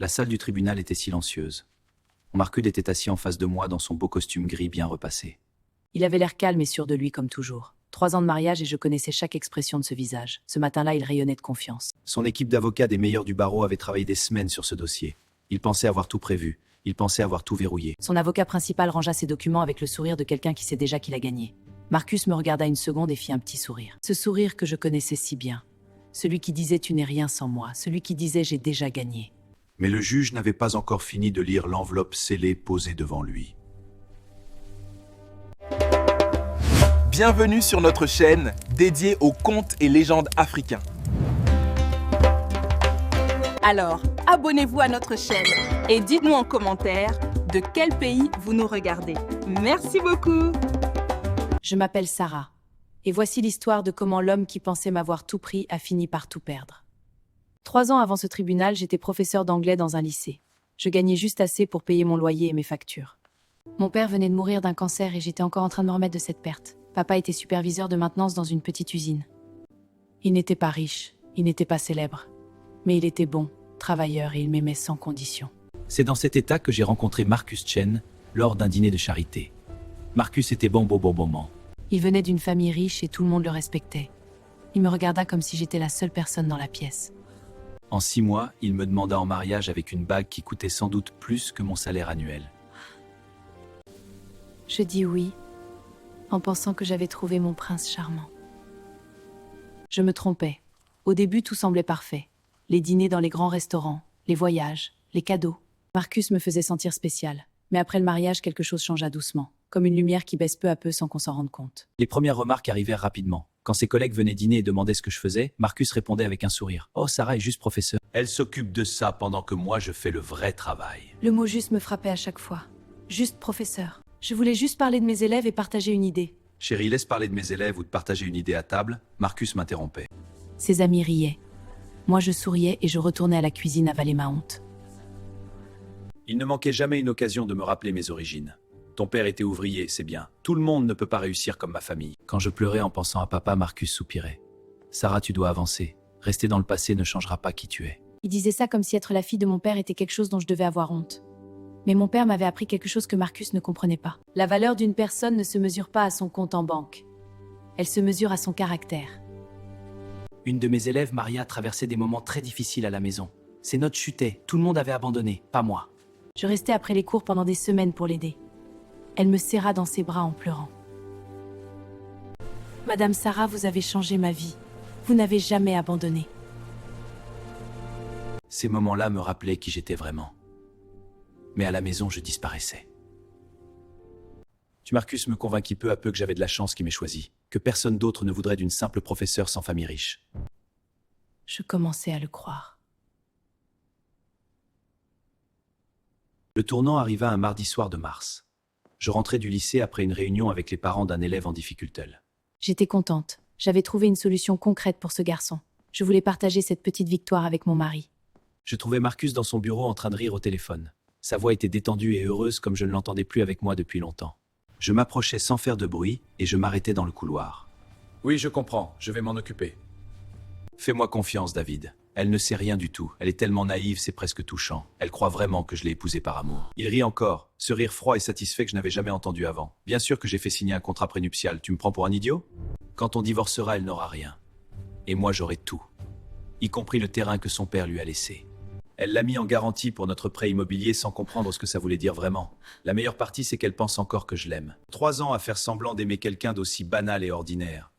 La salle du tribunal était silencieuse. Marcus était assis en face de moi dans son beau costume gris bien repassé. Il avait l'air calme et sûr de lui comme toujours. 3 ans de mariage et je connaissais chaque expression de ce visage. Ce matin-là, il rayonnait de confiance. Son équipe d'avocats des meilleurs du barreau avait travaillé des semaines sur ce dossier. Il pensait avoir tout prévu. Il pensait avoir tout verrouillé. Son avocat principal rangea ses documents avec le sourire de quelqu'un qui sait déjà qu'il a gagné. Marcus me regarda une seconde et fit un petit sourire. Ce sourire que je connaissais si bien. Celui qui disait « tu n'es rien sans moi », celui qui disait « j'ai déjà gagné ». Mais le juge n'avait pas encore fini de lire l'enveloppe scellée posée devant lui. Bienvenue sur notre chaîne dédiée aux contes et légendes africains. Alors, abonnez-vous à notre chaîne et dites-nous en commentaire de quel pays vous nous regardez. Merci beaucoup. Je m'appelle Sarah. Et voici l'histoire de comment l'homme qui pensait m'avoir tout pris a fini par tout perdre. 3 ans avant ce tribunal, j'étais professeur d'anglais dans un lycée. Je gagnais juste assez pour payer mon loyer et mes factures. Mon père venait de mourir d'un cancer et j'étais encore en train de me remettre de cette perte. Papa était superviseur de maintenance dans une petite usine. Il n'était pas riche, il n'était pas célèbre. Mais il était bon, travailleur et il m'aimait sans condition. C'est dans cet état que j'ai rencontré Marcus Chen lors d'un dîner de charité. Marcus était bon. Il venait d'une famille riche et tout le monde le respectait. Il me regarda comme si j'étais la seule personne dans la pièce. En 6 mois, il me demanda en mariage avec une bague qui coûtait sans doute plus que mon salaire annuel. Je dis oui, en pensant que j'avais trouvé mon prince charmant. Je me trompais. Au début, tout semblait parfait. Les dîners dans les grands restaurants, les voyages, les cadeaux. Marcus me faisait sentir spécial. Mais après le mariage, quelque chose changea doucement, comme une lumière qui baisse peu à peu sans qu'on s'en rende compte. Les premières remarques arrivèrent rapidement. Quand ses collègues venaient dîner et demandaient ce que je faisais, Marcus répondait avec un sourire. « Oh, Sarah est juste professeure. Elle s'occupe de ça pendant que moi je fais le vrai travail. » Le mot « juste » me frappait à chaque fois. Juste professeur. Je voulais juste parler de mes élèves et partager une idée. Chérie, laisse parler de mes élèves ou de partager une idée à table. Marcus m'interrompait. Ses amis riaient. Moi, je souriais et je retournais à la cuisine avaler ma honte. Il ne manquait jamais une occasion de me rappeler mes origines. Ton père était ouvrier, c'est bien. Tout le monde ne peut pas réussir comme ma famille. Quand je pleurais en pensant à papa, Marcus soupirait. Sarah, tu dois avancer. Rester dans le passé ne changera pas qui tu es. Il disait ça comme si être la fille de mon père était quelque chose dont je devais avoir honte. Mais mon père m'avait appris quelque chose que Marcus ne comprenait pas. La valeur d'une personne ne se mesure pas à son compte en banque. Elle se mesure à son caractère. Une de mes élèves, Maria, traversait des moments très difficiles à la maison. Ses notes chutaient, tout le monde avait abandonné, pas moi. Je restais après les cours pendant des semaines pour l'aider. Elle me serra dans ses bras en pleurant. « Madame Sarah, vous avez changé ma vie. Vous n'avez jamais abandonné. » Ces moments-là me rappelaient qui j'étais vraiment. Mais à la maison, je disparaissais. Marcus me convainquit peu à peu que j'avais de la chance qui m'ait choisi, que personne d'autre ne voudrait d'une simple professeure sans famille riche. Je commençais à le croire. Le tournant arriva un mardi soir de mars. Je rentrais du lycée après une réunion avec les parents d'un élève en difficulté. J'étais contente. J'avais trouvé une solution concrète pour ce garçon. Je voulais partager cette petite victoire avec mon mari. Je trouvais Marcus dans son bureau en train de rire au téléphone. Sa voix était détendue et heureuse comme je ne l'entendais plus avec moi depuis longtemps. Je m'approchais sans faire de bruit et je m'arrêtais dans le couloir. « Oui, je comprends. Je vais m'en occuper. »« Fais-moi confiance, David. Elle ne sait rien du tout. Elle est tellement naïve, c'est presque touchant. Elle croit vraiment que je l'ai épousée par amour. » Il rit encore, ce rire froid et satisfait que je n'avais jamais entendu avant. « Bien sûr que j'ai fait signer un contrat prénuptial. Tu me prends pour un idiot ? Quand on divorcera, elle n'aura rien. Et moi, j'aurai tout. Y compris le terrain que son père lui a laissé. Elle l'a mis en garantie pour notre prêt immobilier sans comprendre ce que ça voulait dire vraiment. La meilleure partie, c'est qu'elle pense encore que je l'aime. 3 ans à faire semblant d'aimer quelqu'un d'aussi banal et ordinaire.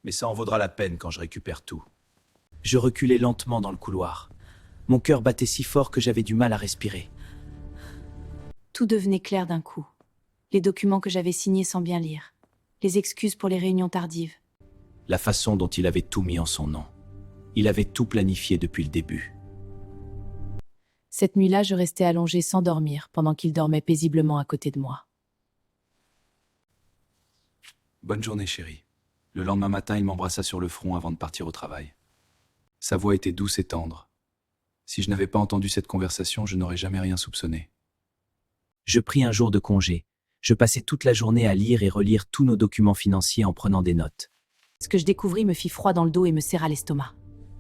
Mais ça en vaudra la peine quand je récupère tout. » Je reculais lentement dans le couloir. Mon cœur battait si fort que j'avais du mal à respirer. Tout devenait clair d'un coup. Les documents que j'avais signés sans bien lire. Les excuses pour les réunions tardives. La façon dont il avait tout mis en son nom. Il avait tout planifié depuis le début. Cette nuit-là, je restais allongée sans dormir, pendant qu'il dormait paisiblement à côté de moi. Bonne journée, chérie. Le lendemain matin, il m'embrassa sur le front avant de partir au travail. Sa voix était douce et tendre. Si je n'avais pas entendu cette conversation, je n'aurais jamais rien soupçonné. Je pris un jour de congé. Je passais toute la journée à lire et relire tous nos documents financiers en prenant des notes. Ce que je découvris me fit froid dans le dos et me serra l'estomac.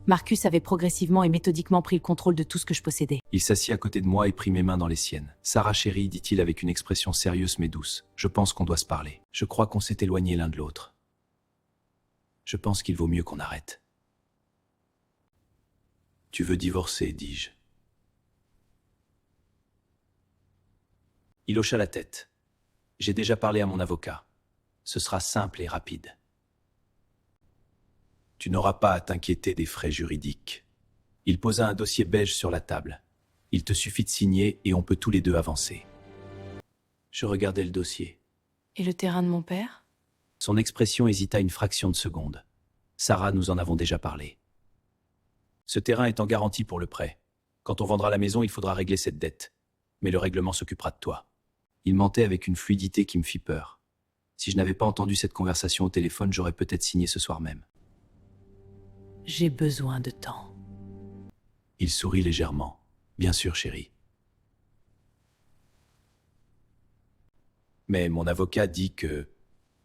Marcus avait progressivement et méthodiquement pris le contrôle de tout ce que je possédais. Il s'assit à côté de moi et prit mes mains dans les siennes. « Sarah chérie, dit-il avec une expression sérieuse mais douce, je pense qu'on doit se parler. Je crois qu'on s'est éloignés l'un de l'autre. Je pense qu'il vaut mieux qu'on arrête. » « Tu veux divorcer, dis-je. » Il hocha la tête. « J'ai déjà parlé à mon avocat. Ce sera simple et rapide. Tu n'auras pas à t'inquiéter des frais juridiques. » Il posa un dossier beige sur la table. « Il te suffit de signer et on peut tous les deux avancer. » Je regardais le dossier. « Et le terrain de mon père ?» Son expression hésita une fraction de seconde. « Sarah, nous en avons déjà parlé. Ce terrain est en garantie pour le prêt. Quand on vendra la maison, il faudra régler cette dette. Mais le règlement s'occupera de toi. » Il mentait avec une fluidité qui me fit peur. Si je n'avais pas entendu cette conversation au téléphone, j'aurais peut-être signé ce soir même. « J'ai besoin de temps. » Il sourit légèrement. « Bien sûr, chérie. » Mais mon avocat dit que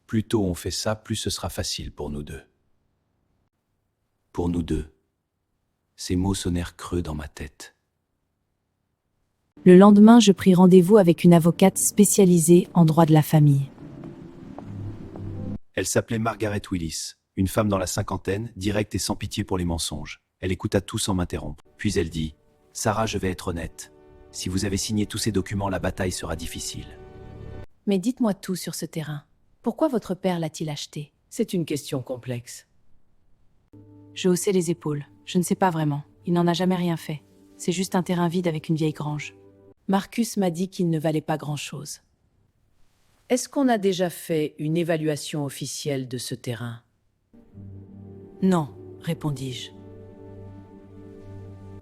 plus tôt on fait ça, plus ce sera facile pour nous deux. Pour nous deux. Ces mots sonnèrent creux dans ma tête. Le lendemain, je pris rendez-vous avec une avocate spécialisée en droit de la famille. Elle s'appelait Margaret Willis, une femme dans la cinquantaine, directe et sans pitié pour les mensonges. Elle écouta tout sans m'interrompre. Puis elle dit « Sarah, je vais être honnête. Si vous avez signé tous ces documents, la bataille sera difficile. » Mais dites-moi tout sur ce terrain. Pourquoi votre père l'a-t-il acheté ? C'est une question complexe. Je haussai les épaules. Je ne sais pas vraiment. Il n'en a jamais rien fait. C'est juste un terrain vide avec une vieille grange. Marcus m'a dit qu'il ne valait pas grand-chose. Est-ce qu'on a déjà fait une évaluation officielle de ce terrain ? Non, répondis-je.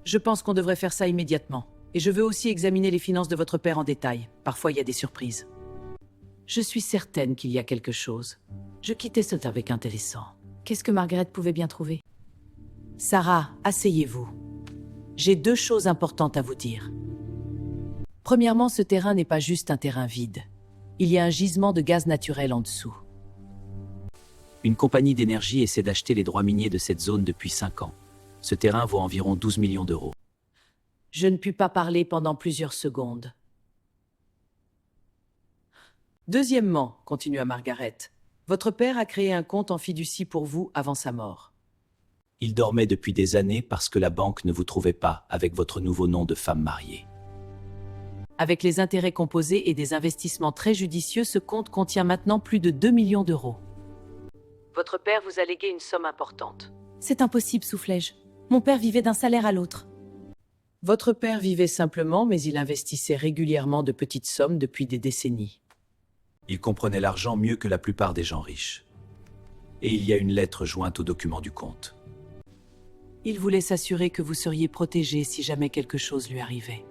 Je pense qu'on devrait faire ça immédiatement. Et je veux aussi examiner les finances de votre père en détail. Parfois, il y a des surprises. Je suis certaine qu'il y a quelque chose. Je quittais cet avec intéressant. Qu'est-ce que Margaret pouvait bien trouver ? Sarah, asseyez-vous. J'ai 2 choses importantes à vous dire. Premièrement, ce terrain n'est pas juste un terrain vide. Il y a un gisement de gaz naturel en dessous. Une compagnie d'énergie essaie d'acheter les droits miniers de cette zone depuis 5 ans. Ce terrain vaut environ 12 millions d'euros. Je ne puis pas parler pendant plusieurs secondes. Deuxièmement, continua Margaret, votre père a créé un compte en fiducie pour vous avant sa mort. Il dormait depuis des années parce que la banque ne vous trouvait pas avec votre nouveau nom de femme mariée. Avec les intérêts composés et des investissements très judicieux, ce compte contient maintenant plus de 2 millions d'euros. Votre père vous a légué une somme importante. C'est impossible, soufflai-je. Mon père vivait d'un salaire à l'autre. Votre père vivait simplement, mais il investissait régulièrement de petites sommes depuis des décennies. Il comprenait l'argent mieux que la plupart des gens riches. Et il y a une lettre jointe au document du compte. Il voulait s'assurer que vous seriez protégé si jamais quelque chose lui arrivait.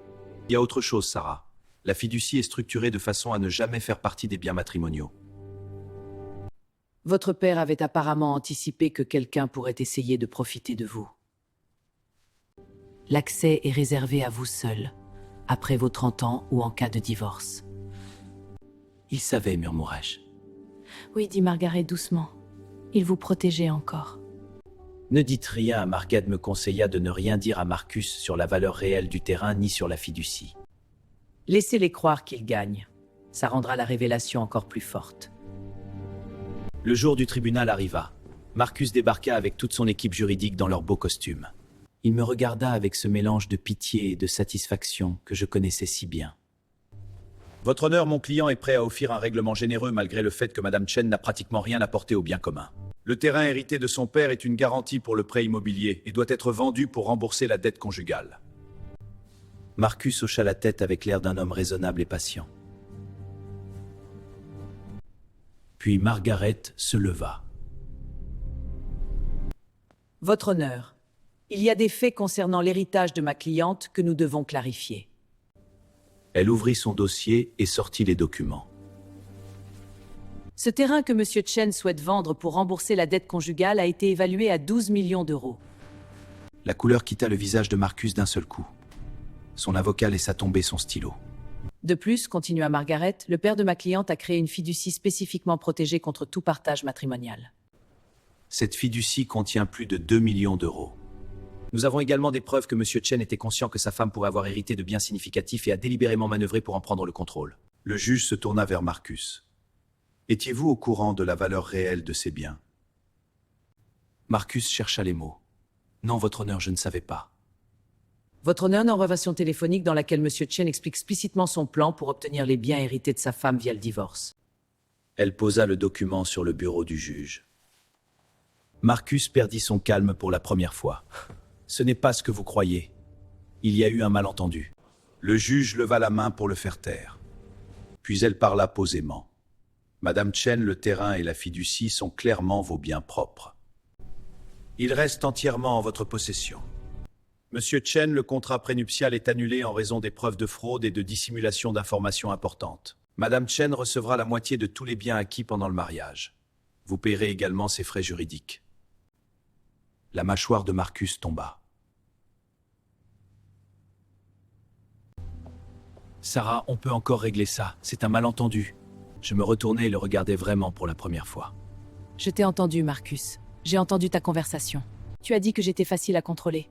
Il y a autre chose, Sarah. La fiducie est structurée de façon à ne jamais faire partie des biens matrimoniaux. Votre père avait apparemment anticipé que quelqu'un pourrait essayer de profiter de vous. L'accès est réservé à vous seul, après vos 30 ans ou en cas de divorce. Il savait, murmurai-je. Oui, dit Margaret doucement. Il vous protégeait encore. Ne dites rien à Margaret me conseilla de ne rien dire à Marcus sur la valeur réelle du terrain ni sur la fiducie. Laissez-les croire qu'ils gagnent. Ça rendra la révélation encore plus forte. Le jour du tribunal arriva. Marcus débarqua avec toute son équipe juridique dans leurs beaux costumes. Il me regarda avec ce mélange de pitié et de satisfaction que je connaissais si bien. Votre honneur, mon client est prêt à offrir un règlement généreux malgré le fait que Madame Chen n'a pratiquement rien apporté au bien commun. Le terrain hérité de son père est une garantie pour le prêt immobilier et doit être vendu pour rembourser la dette conjugale. Marcus hocha la tête avec l'air d'un homme raisonnable et patient. Puis Margaret se leva. Votre honneur, il y a des faits concernant l'héritage de ma cliente que nous devons clarifier. Elle ouvrit son dossier et sortit les documents. Ce terrain que M. Chen souhaite vendre pour rembourser la dette conjugale a été évalué à 12 millions d'euros. La couleur quitta le visage de Marcus d'un seul coup. Son avocat laissa tomber son stylo. De plus, continua Margaret, le père de ma cliente a créé une fiducie spécifiquement protégée contre tout partage matrimonial. Cette fiducie contient plus de 2 millions d'euros. Nous avons également des preuves que M. Chen était conscient que sa femme pourrait avoir hérité de biens significatifs et a délibérément manœuvré pour en prendre le contrôle. Le juge se tourna vers Marcus. Étiez-vous au courant de la valeur réelle de ces biens? Marcus chercha les mots. Non, votre honneur, je ne savais pas. Votre honneur, une conversation téléphonique dans laquelle M. Chen explique explicitement son plan pour obtenir les biens hérités de sa femme via le divorce. Elle posa le document sur le bureau du juge. Marcus perdit son calme pour la première fois. Ce n'est pas ce que vous croyez. Il y a eu un malentendu. Le juge leva la main pour le faire taire. Puis elle parla posément. Madame Chen, le terrain et la fiducie sont clairement vos biens propres. Ils restent entièrement en votre possession. Monsieur Chen, le contrat prénuptial est annulé en raison des preuves de fraude et de dissimulation d'informations importantes. Madame Chen recevra la moitié de tous les biens acquis pendant le mariage. Vous paierez également ses frais juridiques. La mâchoire de Marcus tomba. Sarah, on peut encore régler ça. C'est un malentendu. Je me retournai et le regardai vraiment pour la première fois. Je t'ai entendu, Marcus. J'ai entendu ta conversation. Tu as dit que j'étais facile à contrôler.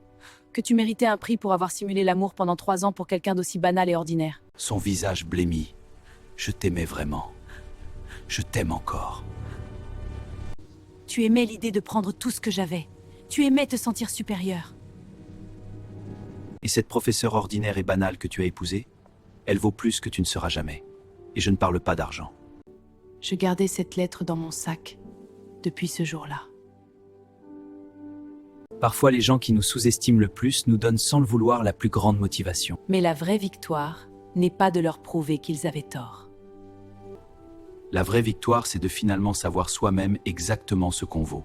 Que tu méritais un prix pour avoir simulé l'amour pendant 3 ans pour quelqu'un d'aussi banal et ordinaire. Son visage blêmit. Je t'aimais vraiment. Je t'aime encore. Tu aimais l'idée de prendre tout ce que j'avais. Tu aimais te sentir supérieur. Et cette professeure ordinaire et banale que tu as épousée, elle vaut plus que tu ne seras jamais. Et je ne parle pas d'argent. Je gardais cette lettre dans mon sac depuis ce jour-là. Parfois, les gens qui nous sous-estiment le plus nous donnent sans le vouloir la plus grande motivation. Mais la vraie victoire n'est pas de leur prouver qu'ils avaient tort. La vraie victoire, c'est de finalement savoir soi-même exactement ce qu'on vaut.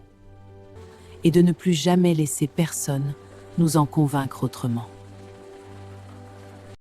Et de ne plus jamais laisser personne nous en convaincre autrement.